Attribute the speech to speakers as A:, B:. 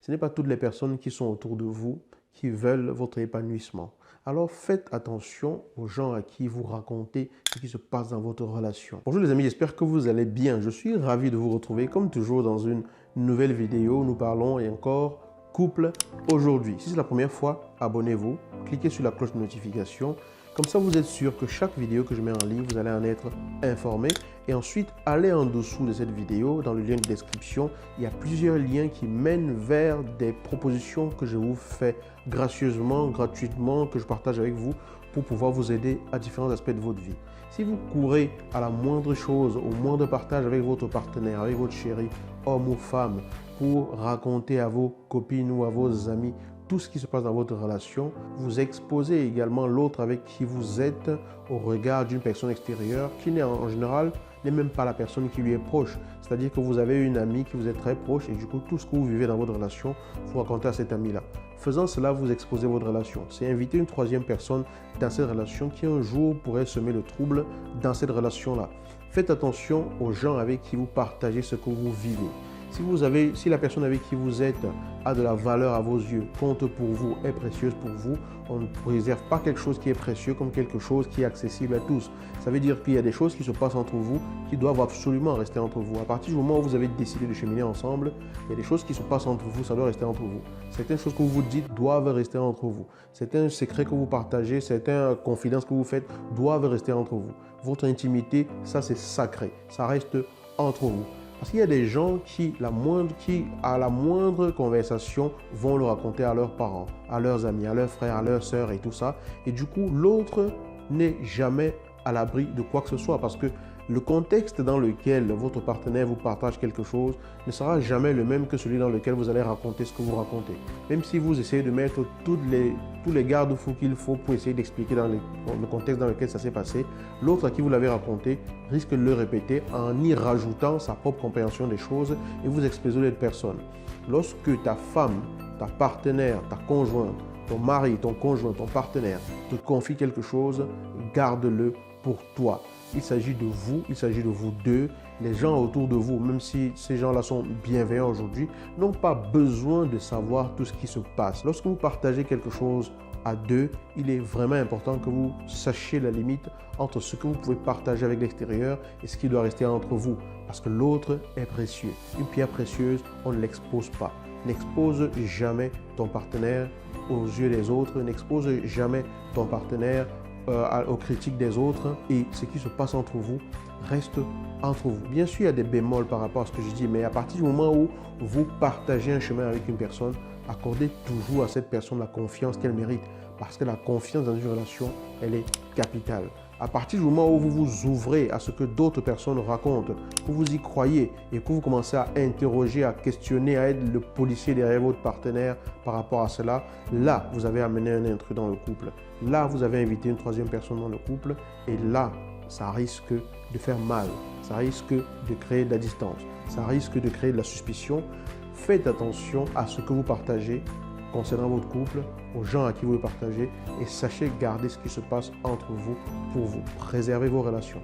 A: Ce n'est pas toutes les personnes qui sont autour de vous qui veulent votre épanouissement. Alors faites attention aux gens à qui vous racontez ce qui se passe dans votre relation. Bonjour les amis, j'espère que vous allez bien. Je suis ravi de vous retrouver comme toujours dans une nouvelle vidéo. Nous parlons et encore couple aujourd'hui. Si c'est la première fois, abonnez-vous, cliquez sur la cloche de notification. Comme ça, vous êtes sûr que chaque vidéo que je mets en ligne, vous allez en être informé. Et ensuite, allez en dessous de cette vidéo, dans le lien de description, il y a plusieurs liens qui mènent vers des propositions que je vous fais gracieusement, gratuitement, que je partage avec vous pour pouvoir vous aider à différents aspects de votre vie. Si vous courez à la moindre chose, au moindre partage avec votre partenaire, avec votre chéri, homme ou femme, pour raconter à vos copines ou à vos amis tout ce qui se passe dans votre relation, vous exposez également l'autre avec qui vous êtes au regard d'une personne extérieure qui n'est en général n'est même pas la personne qui lui est proche. C'est-à-dire que vous avez une amie qui vous est très proche et du coup tout ce que vous vivez dans votre relation, vous racontez à cette amie-là. Faisant cela, vous exposez votre relation. C'est inviter une troisième personne dans cette relation qui un jour pourrait semer le trouble dans cette relation-là. Faites attention aux gens avec qui vous partagez ce que vous vivez. Si la personne avec qui vous êtes a de la valeur à vos yeux, compte pour vous, est précieuse pour vous, on ne préserve pas quelque chose qui est précieux comme quelque chose qui est accessible à tous. Ça veut dire qu'il y a des choses qui se passent entre vous qui doivent absolument rester entre vous. À partir du moment où vous avez décidé de cheminer ensemble, il y a des choses qui se passent entre vous, ça doit rester entre vous. Certaines choses que vous vous dites doivent rester entre vous. Certains secrets que vous partagez, certaines confidences que vous faites doivent rester entre vous. Votre intimité, ça c'est sacré, ça reste entre vous. Parce qu'il y a des gens qui, à la moindre conversation, vont le raconter à leurs parents, à leurs amis, à leurs frères, à leurs sœurs et tout ça. Et du coup, l'autre n'est jamais à l'abri de quoi que ce soit parce que le contexte dans lequel votre partenaire vous partage quelque chose ne sera jamais le même que celui dans lequel vous allez raconter ce que vous racontez. Même si vous essayez de mettre tous les garde-fous qu'il faut pour essayer d'expliquer dans le contexte dans lequel ça s'est passé, l'autre à qui vous l'avez raconté risque de le répéter en y rajoutant sa propre compréhension des choses et vous exposez l'autre personne. Lorsque ta femme, ta partenaire, ta conjointe, ton mari, ton conjoint, ton partenaire te confie quelque chose, garde-le pour toi. Il s'agit de vous, il s'agit de vous deux. Les gens autour de vous, même si ces gens-là sont bienveillants aujourd'hui, n'ont pas besoin de savoir tout ce qui se passe. Lorsque vous partagez quelque chose à deux, il est vraiment important que vous sachiez la limite entre ce que vous pouvez partager avec l'extérieur et ce qui doit rester entre vous. Parce que l'autre est précieux. Une pierre précieuse, on ne l'expose pas. N'expose jamais ton partenaire aux yeux des autres. N'expose jamais ton partenaire aux critiques des autres et ce qui se passe entre vous reste entre vous. Bien sûr, il y a des bémols par rapport à ce que je dis, mais à partir du moment où vous partagez un chemin avec une personne, accordez toujours à cette personne la confiance qu'elle mérite parce que la confiance dans une relation, elle est capitale. À partir du moment où vous vous ouvrez à ce que d'autres personnes racontent, que vous y croyez et que vous commencez à interroger, à questionner, à être le policier derrière votre partenaire par rapport à cela, là, vous avez amené un intrus dans le couple. Là, vous avez invité une troisième personne dans le couple et là, ça risque de faire mal. Ça risque de créer de la distance. Ça risque de créer de la suspicion. Faites attention à ce que vous partagez concernant votre couple, aux gens à qui vous le partagez et sachez garder ce qui se passe entre vous pour vous. Préservez vos relations.